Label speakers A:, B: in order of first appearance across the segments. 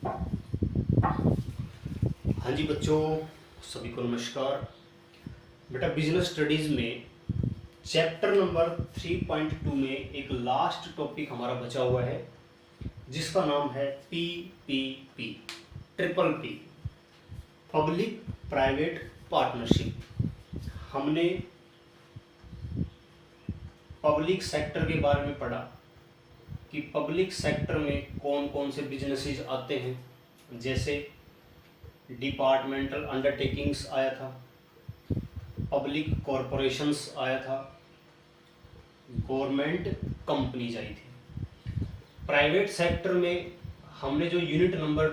A: हाँ जी बच्चों, सभी को नमस्कार। बेटा बिजनेस स्टडीज़ में चैप्टर नंबर 3.2 में एक लास्ट टॉपिक हमारा बचा हुआ है जिसका नाम है PPP, triple P, public private partnership. हमने पब्लिक सेक्टर के बारे में पढ़ा कि पब्लिक सेक्टर में कौन कौन से बिजनेसेस आते हैं, जैसे डिपार्टमेंटल अंडरटेकिंग्स आया था, पब्लिक कॉरपोरेशंस आया था, गवर्नमेंट कंपनीज आई थी। प्राइवेट सेक्टर में हमने जो यूनिट नंबर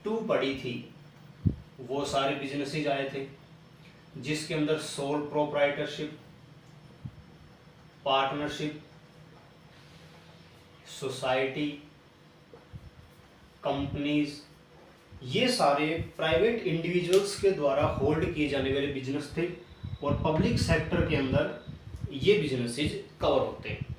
A: 2 पढ़ी थी वो सारे बिजनेसेस आए थे, जिसके अंदर sole proprietorship, partnership, society, companies, ये सारे प्राइवेट इंडिविजुअल्स के द्वारा होल्ड किए जाने वाले बिजनेस थे और पब्लिक सेक्टर के अंदर ये बिजनेसेस कवर होते हैं।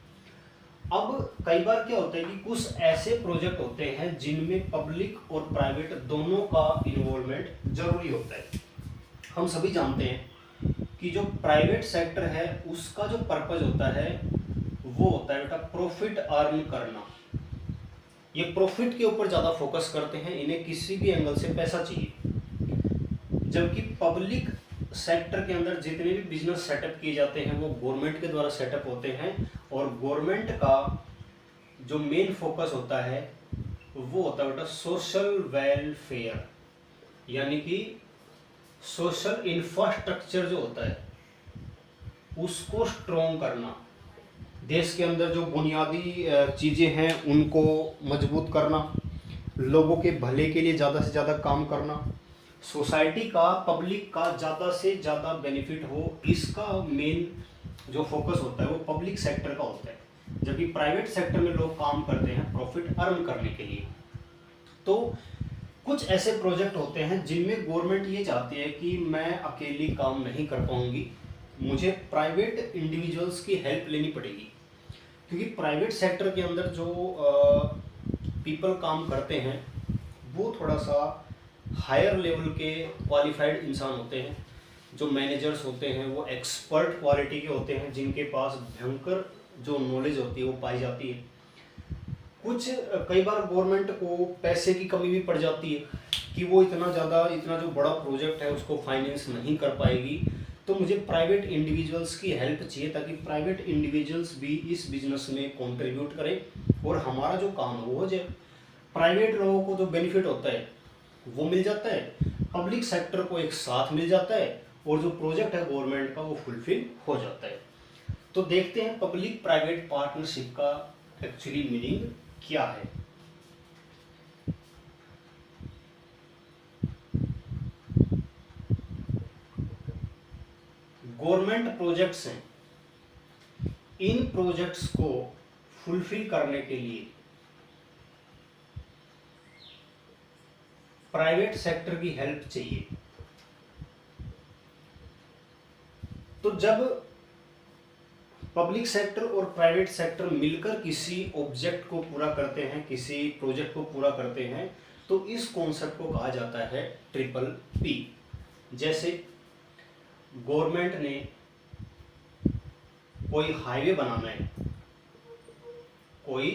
A: अब कई बार क्या होता है कि कुछ ऐसे प्रोजेक्ट होते हैं जिनमें पब्लिक और प्राइवेट दोनों का इन्वॉल्वमेंट जरूरी होता है। हम सभी जानते हैं कि जो प्राइवेट सेक्टर है उसका जो पर्पज होता है वो होता है बेटा प्रॉफिट अर्न करना। ये प्रॉफिट के ऊपर ज़्यादा फोकस करते हैं, इन्हें किसी भी एंगल से पैसा चाहिए। जबकि पब्लिक सेक्टर के अंदर जितने भी बिजनेस सेटअप किए जाते हैं वो गवर्नमेंट के द्वारा सेटअप होते हैं और गवर्नमेंट का जो मेन फोकस होता है वो होता है बेटा सोशल वेलफेयर, यानी कि सोशल इंफ्रास्ट्रक्चर जो होता है उसको स्ट्रॉन्ग करना, देश के अंदर जो बुनियादी चीज़ें हैं उनको मजबूत करना, लोगों के भले के लिए ज़्यादा से ज़्यादा काम करना, सोसाइटी का, पब्लिक का ज़्यादा से ज़्यादा बेनिफिट हो, इसका मेन जो फोकस होता है वो पब्लिक सेक्टर का होता है। जबकि प्राइवेट सेक्टर में लोग काम करते हैं प्रॉफिट अर्न करने के लिए। तो कुछ ऐसे प्रोजेक्ट होते हैं जिनमें गवर्नमेंट ये चाहती है कि मैं अकेली काम नहीं कर पाऊंगी, मुझे प्राइवेट इंडिविजुअल्स की हेल्प लेनी पड़ेगी, क्योंकि प्राइवेट सेक्टर के अंदर जो पीपल काम करते हैं वो थोड़ा सा हायर लेवल के क्वालिफाइड इंसान होते हैं। जो मैनेजर्स होते हैं वो एक्सपर्ट क्वालिटी के होते हैं, जिनके पास भयंकर जो नॉलेज होती है वो पाई जाती है। कुछ कई बार गवर्नमेंट को पैसे की कमी भी पड़ जाती है कि वो इतना जो बड़ा प्रोजेक्ट है उसको फाइनेंस नहीं कर पाएगी, तो मुझे प्राइवेट इंडिविजुअल्स की हेल्प चाहिए ताकि प्राइवेट इंडिविजुअल्स भी इस बिजनेस में कंट्रीब्यूट करें और हमारा जो काम है वो हो जाए। प्राइवेट लोगों को जो बेनिफिट होता है वो मिल जाता है, पब्लिक सेक्टर को एक साथ मिल जाता है और जो प्रोजेक्ट है गवर्नमेंट का वो फुलफिल हो जाता है। तो देखते हैं पब्लिक प्राइवेट पार्टनरशिप का एक्चुअली मीनिंग क्या है। गवर्नमेंट प्रोजेक्ट्स हैं, इन प्रोजेक्ट्स को फुलफिल करने के लिए प्राइवेट सेक्टर की हेल्प चाहिए। तो जब पब्लिक सेक्टर और प्राइवेट सेक्टर मिलकर किसी ऑब्जेक्ट को पूरा करते हैं, किसी प्रोजेक्ट को पूरा करते हैं, तो इस कॉन्सेप्ट को कहा जाता है ट्रिपल पी। जैसे गवर्नमेंट ने कोई हाईवे बनाना है, कोई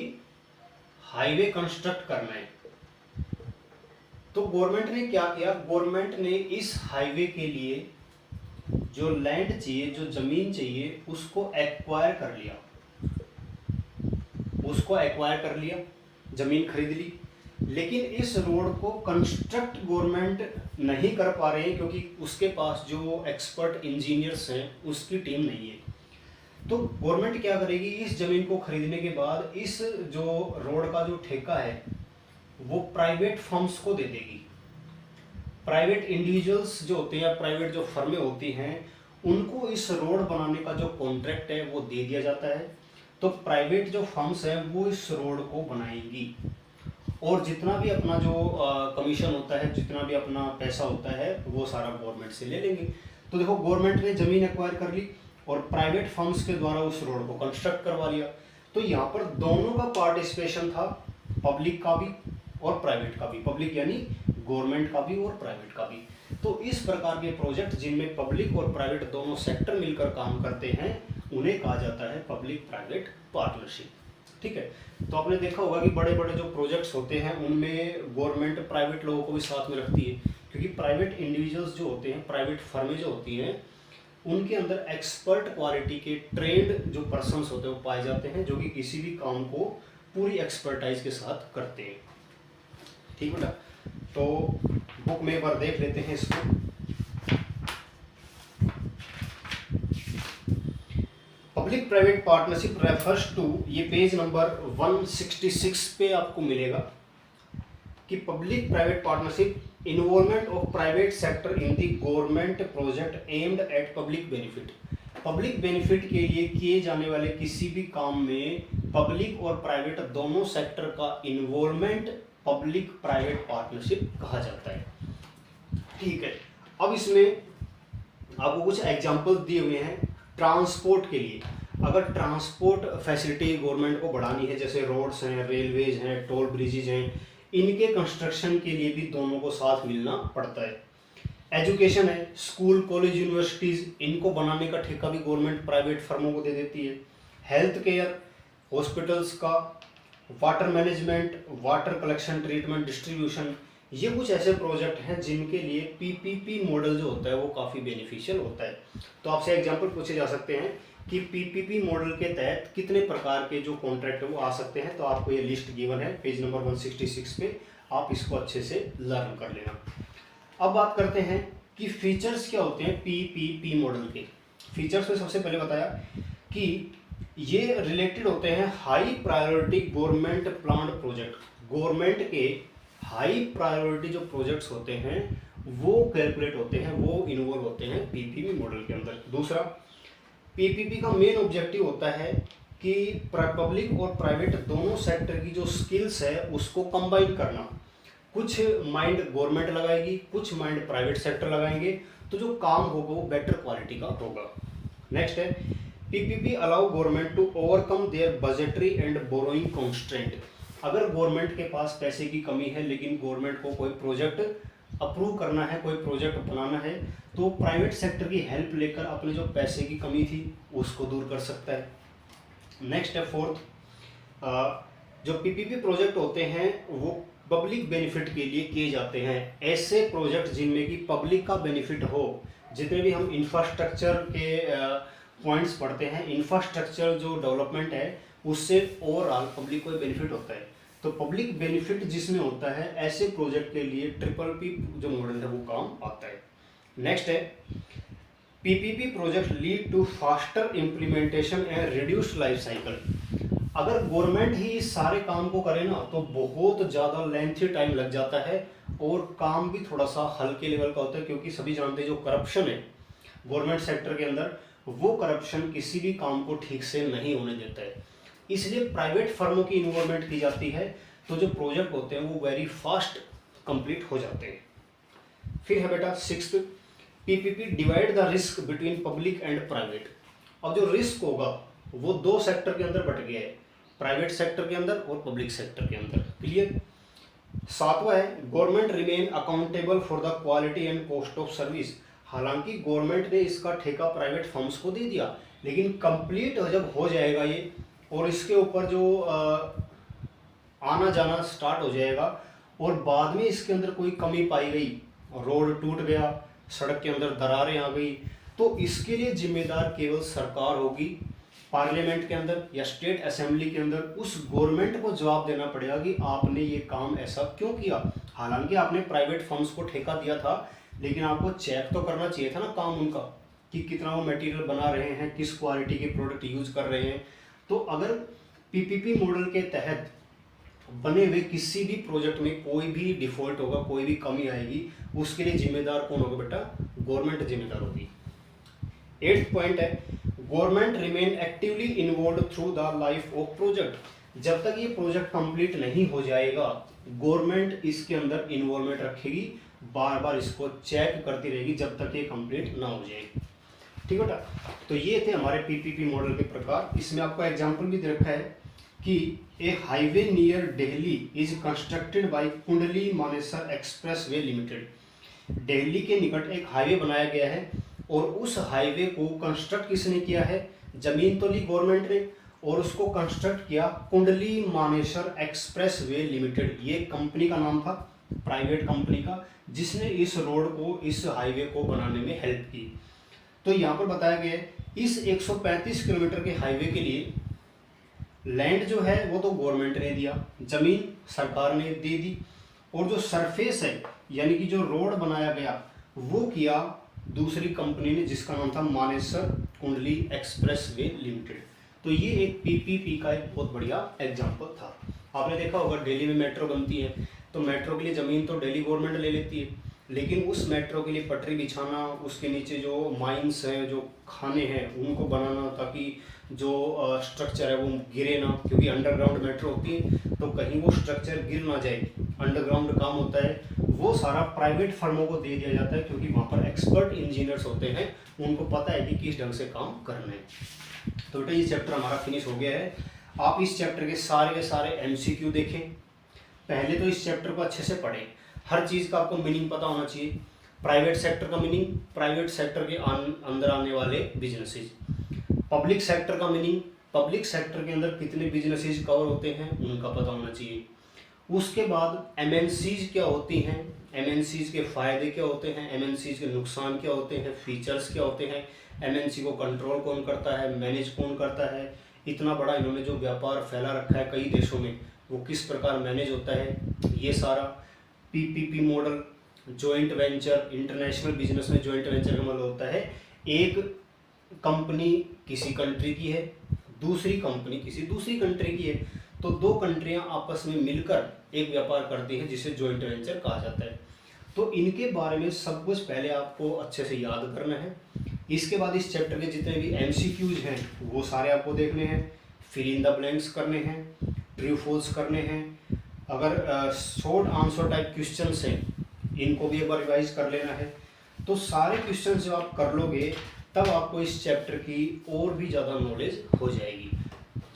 A: हाईवे कंस्ट्रक्ट करना है, तो गवर्नमेंट ने क्या किया, गवर्नमेंट ने इस हाईवे के लिए जो लैंड चाहिए, जो जमीन चाहिए, उसको एक्वायर कर लिया, जमीन खरीद ली। लेकिन इस रोड को कंस्ट्रक्ट गवर्नमेंट नहीं कर पा रहे हैं क्योंकि उसके पास जो एक्सपर्ट इंजीनियर्स हैं उसकी टीम नहीं है। तो गवर्नमेंट क्या करेगी, इस जमीन को खरीदने के बाद इस जो रोड का जो ठेका है वो प्राइवेट फर्म्स को दे देगी। प्राइवेट इंडिविजुअल्स जो होते हैं, प्राइवेट जो फर्में होती हैं, उनको इस रोड बनाने का जो कॉन्ट्रैक्ट है वो दे दिया जाता है। तो प्राइवेट जो फर्म्स हैं वो इस रोड को बनाएंगी और जितना भी अपना जो कमीशन होता है, जितना भी अपना पैसा होता है वो सारा गवर्नमेंट से ले लेंगे। तो देखो गवर्नमेंट ने जमीन एक्वायर कर ली और प्राइवेट फर्म्स के द्वारा उस रोड को कंस्ट्रक्ट करवा लिया। तो यहाँ पर दोनों का पार्टिसिपेशन था, पब्लिक का भी और प्राइवेट का भी, पब्लिक यानी गवर्नमेंट का भी और प्राइवेट का भी। तो इस प्रकार के प्रोजेक्ट जिनमें पब्लिक और प्राइवेट दोनों सेक्टर मिलकर काम करते हैं उन्हें कहा जाता है पब्लिक प्राइवेट पार्टनरशिप। ठीक है, तो आपने देखा होगा कि बड़े बड़े जो प्रोजेक्ट्स होते हैं उनमें गवर्नमेंट प्राइवेट लोगों को भी साथ में रखती है, क्योंकि प्राइवेट इंडिविजुअल्स जो होते हैं, प्राइवेट फर्में जो होती हैं, उनके अंदर एक्सपर्ट क्वालिटी के ट्रेंड जो पर्सन्स होते हैं वो पाए जाते हैं, जो कि किसी भी काम को पूरी एक्सपर्टाइज के साथ करते हैं। ठीक बेटा, तो बुक में एक बार देख लेते हैं इसको। Public private partnership refers to, ये पेज नंबर 166 पे आपको मिलेगा कि public private partnership involvement of private sector in the government project aimed at public benefit. Public benefit के लिए किए जाने वाले किसी भी काम में पब्लिक और प्राइवेट दोनों सेक्टर का इन्वॉल्वमेंट पब्लिक प्राइवेट पार्टनरशिप कहा जाता है। ठीक है, अब इसमें आपको कुछ एग्जांपल्स दिए हुए हैं ट्रांसपोर्ट के लिए। अगर ट्रांसपोर्ट फैसिलिटी गवर्नमेंट को बढ़ानी है, जैसे रोड्स हैं, रेलवेज हैं, टोल ब्रिजेज हैं, इनके कंस्ट्रक्शन के लिए भी दोनों को साथ मिलना पड़ता है। एजुकेशन है, स्कूल कॉलेज यूनिवर्सिटीज़, इनको बनाने का ठेका भी गवर्नमेंट प्राइवेट फर्मों को दे देती है। हेल्थ केयर, हॉस्पिटल्स का, water management, water collection, treatment, distribution, ये कुछ ऐसे प्रोजेक्ट हैं जिनके लिए पीपीपी मॉडल जो होता है वो काफ़ी बेनिफिशियल होता है। तो आपसे एग्जांपल पूछे जा सकते हैं कि पीपीपी मॉडल के तहत कितने प्रकार के जो कॉन्ट्रैक्ट है वो आ सकते हैं। तो आपको ये लिस्ट गिवन है पेज नंबर 166 पे, आप इसको अच्छे से लर्न कर लेना। अब बात करते हैं कि फीचर्स क्या होते हैं पीपीपी मॉडल के। फीचर्स में सबसे पहले बताया कि ये रिलेटेड होते हैं high priority government planned project. Government के हाई प्रायोरिटी जो प्रोजेक्ट्स होते हैं वो कैलकुलेट होते हैं, वो इन्वॉल्व होते हैं पीपीपी मॉडल के अंदर। दूसरा, पीपीपी का मेन ऑब्जेक्टिव होता है कि पब्लिक और प्राइवेट दोनों सेक्टर की जो स्किल्स है उसको कंबाइन करना। कुछ माइंड गवर्नमेंट लगाएगी, कुछ माइंड प्राइवेट सेक्टर लगाएंगे, तो जो काम होगा वो बेटर क्वालिटी का होगा। नेक्स्ट है, PPP allow government to overcome their budgetary and borrowing constraint. अगर गवर्नमेंट के पास पैसे की कमी है लेकिन गवर्नमेंट को कोई प्रोजेक्ट अप्रूव करना है, कोई प्रोजेक्ट बनाना है, तो प्राइवेट सेक्टर की हेल्प लेकर अपने जो पैसे की कमी थी उसको दूर कर सकता है। नेक्स्ट है फोर्थ, जो पीपीपी प्रोजेक्ट होते हैं वो पब्लिक बेनिफिट के लिए किए जाते हैं। ऐसे प्रोजेक्ट जिनमें कि पब्लिक का बेनिफिट हो, जितने भी हम इंफ्रास्ट्रक्चर के पॉइंट्स पढ़ते हैं, इंफ्रास्ट्रक्चर जो डेवलपमेंट है उससे ओवरऑल पब्लिक को बेनिफिट होता है। तो पब्लिक बेनिफिट जिसमें होता है ऐसे प्रोजेक्ट के लिए ट्रिपल पी जो मॉडल है वो काम आता है। नेक्स्ट है, PPP project lead to faster implementation and reduced life cycle. अगर गवर्नमेंट ही इस सारे काम को करे ना तो बहुत ज़्यादा लेंथी टाइम लग जाता है और काम भी थोड़ा सा हल्के लेवल का होता है, क्योंकि सभी जानते हैं जो करप्शन है गवर्नमेंट सेक्टर के अंदर, वो करप्शन किसी भी काम को ठीक से नहीं होने देता है। इसलिए प्राइवेट फर्मों की इन्वॉल्वमेंट की जाती है, तो जो प्रोजेक्ट होते हैं वो वेरी फास्ट कंप्लीट हो जाते हैं। फिर है बेटा sixth, PPP divide the risk between public and private. अब जो रिस्क होगा वो दो सेक्टर के अंदर बट गया है, प्राइवेट सेक्टर के अंदर और पब्लिक सेक्टर के अंदर। क्लियर। सातवां है, government remain accountable for the quality and cost of service. हालांकि गवर्नमेंट ने इसका ठेका प्राइवेट फर्म्स को दे दिया, लेकिन कंप्लीट जब हो जाएगा ये और इसके ऊपर जो आना जाना स्टार्ट हो जाएगा और बाद में इसके अंदर कोई कमी पाई गई, रोड टूट गया, सड़क के अंदर दरारें आ गई, तो इसके लिए जिम्मेदार केवल सरकार होगी। पार्लियामेंट के अंदर या स्टेट असेंबली के अंदर उस गवर्नमेंट को जवाब देना पड़ेगा कि आपने ये काम ऐसा क्यों किया। हालांकि आपने प्राइवेट फर्म्स को ठेका दिया था, लेकिन आपको चेक तो करना चाहिए था ना काम उनका, कि कितना वो मटेरियल बना रहे हैं, किस क्वालिटी के प्रोडक्ट यूज कर रहे हैं। तो अगर पीपीपी मॉडल के तहत बने हुए किसी भी प्रोजेक्ट में कोई भी डिफॉल्ट होगा, कोई भी कमी आएगी, उसके लिए जिम्मेदार कौन होगा बेटा? गवर्नमेंट जिम्मेदार होगी। 8th पॉइंट है, government remain actively involve through the life of project. जब तक ये प्रोजेक्ट कंप्लीट नहीं हो जाएगा, गवर्नमेंट इसके अंदर इन्वॉल्वमेंट रखेगी, बार बार इसको चेक करती रहेगी जब तक ये कंप्लीट ना हो जाए। ठीक बेटा, तो ये थे हमारे पीपीपी मॉडल के प्रकार। इसमें आपको एग्जांपल भी दे रखा है कि a highway near Delhi is constructed by Kundli Manesar expressway limited. Delhi के निकट एक हाईवे बनाया गया है और उस हाईवे को कंस्ट्रक्ट किसने किया है? जमीन तो ली गवर्नमेंट ने और उसको कंस्ट्रक्ट किया कुंडली मानेसर एक्सप्रेसवे लिमिटेड। ये कंपनी का नाम था, प्राइवेट कंपनी का, जिसने इस रोड को, इस हाईवे को बनाने में हेल्प की। तो यहाँ पर बताया गया है इस 135 किलोमीटर के हाईवे के लिए लैंड जो है वो तो गवर्नमेंट ने दिया, जमीन सरकार ने दे दी, और जो सरफेस है यानी कि जो रोड बनाया गया वो किया दूसरी कंपनी ने, जिसका नाम था मानेसर कुंडली एक्सप्रेसवे लिमिटेड। तो ये एक पीपीपी का एक बहुत बढ़िया एग्जांपल था। आपने देखा होगा दिल्ली में मेट्रो बनती है तो मेट्रो के लिए ज़मीन तो दिल्ली गवर्नमेंट ले लेती है, लेकिन उस मेट्रो के लिए पटरी बिछाना, उसके नीचे जो माइंस हैं, जो खाने हैं, उनको बनाना ताकि जो स्ट्रक्चर है वो गिरे ना, क्योंकि अंडरग्राउंड मेट्रो होती है तो कहीं वो स्ट्रक्चर गिर ना जाए, अंडरग्राउंड काम होता है, वो सारा प्राइवेट फर्मों को दे दिया जाता है, क्योंकि वहाँ पर एक्सपर्ट इंजीनियर्स होते हैं, उनको पता है कि किस ढंग से काम करना है। तो बेटा ये चैप्टर हमारा फिनिश हो गया है। आप इस चैप्टर के सारे MCQ देखें। पहले तो इस चैप्टर को अच्छे से पढ़ें, हर चीज़ का आपको मीनिंग पता होना चाहिए। प्राइवेट सेक्टर का मीनिंग, प्राइवेट सेक्टर के अंदर आने वाले बिजनेसेस, पब्लिक सेक्टर का मीनिंग, पब्लिक सेक्टर के अंदर कितने बिजनेसेस कवर होते हैं उनका पता होना चाहिए। उसके बाद MNCs क्या होती हैं, MNCs के फ़ायदे क्या होते हैं, MNCs के नुकसान क्या होते हैं, फीचर्स क्या होते हैं, MNC को कंट्रोल कौन करता है, मैनेज कौन करता है, इतना बड़ा इन्होंने जो व्यापार फैला रखा है कई देशों में वो किस प्रकार मैनेज होता है, ये सारा। PPP model, joint venture, international business में जॉइंट वेंचर का मतलब होता है एक कंपनी किसी कंट्री की है, दूसरी कंपनी किसी दूसरी कंट्री की है, तो दो कंट्रियां आपस में मिलकर एक व्यापार करती हैं जिसे जॉइंट वेंचर कहा जाता है। तो इनके बारे में सब कुछ पहले आपको अच्छे से याद करना है। इसके बाद इस चैप्टर के जितने भी MCQs हैं वो सारे आपको देखने हैं, फिल इन द ब्लैंक्स करने हैं, ट्रू फॉल्स करने हैं। अगर शॉर्ट आंसर टाइप क्वेश्चंस हैं इनको भी एक बार रिवाइज कर लेना है। तो सारे क्वेश्चन जब आप कर लोगे तब आपको इस चैप्टर की और भी ज़्यादा नॉलेज हो जाएगी।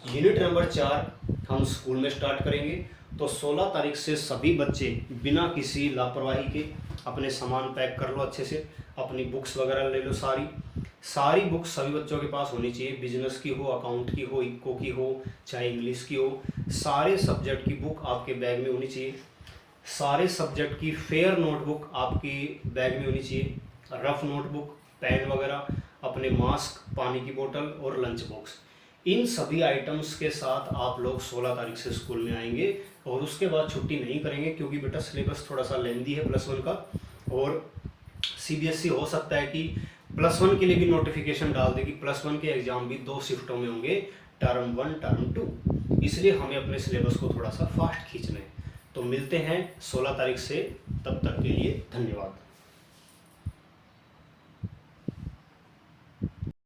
A: यूनिट नंबर 4 हम स्कूल में स्टार्ट करेंगे, तो 16 तारीख से सभी बच्चे बिना किसी लापरवाही के अपने सामान पैक कर लो अच्छे से, अपनी बुक्स वगैरह ले लो, सारी बुक्स सभी बच्चों के पास होनी चाहिए, बिजनेस की हो, अकाउंट की हो, इको की हो, चाहे इंग्लिश की हो, सारे सब्जेक्ट की बुक आपके बैग में होनी चाहिए। सारे सब्जेक्ट की फेयर नोटबुक आपकी बैग में होनी चाहिए, रफ नोटबुक, पेन वगैरह, अपने मास्क, पानी की बोतल और लंच बॉक्स। इन सभी आइटम्स के साथ आप लोग 16 तारीख से स्कूल में आएंगे और उसके बाद छुट्टी नहीं करेंगे, क्योंकि बेटा सिलेबस थोड़ा सा लेंदी है +1 का, और CBSE हो सकता है कि +1 के लिए भी नोटिफिकेशन डाल देगी। +1 के एग्जाम भी 2 शिफ्टों में होंगे, टर्म 1 टर्म 2, इसलिए हमें अपने सिलेबस को थोड़ा सा फास्ट खींचना है। तो मिलते हैं 16 तारीख से, तब तक के लिए धन्यवाद।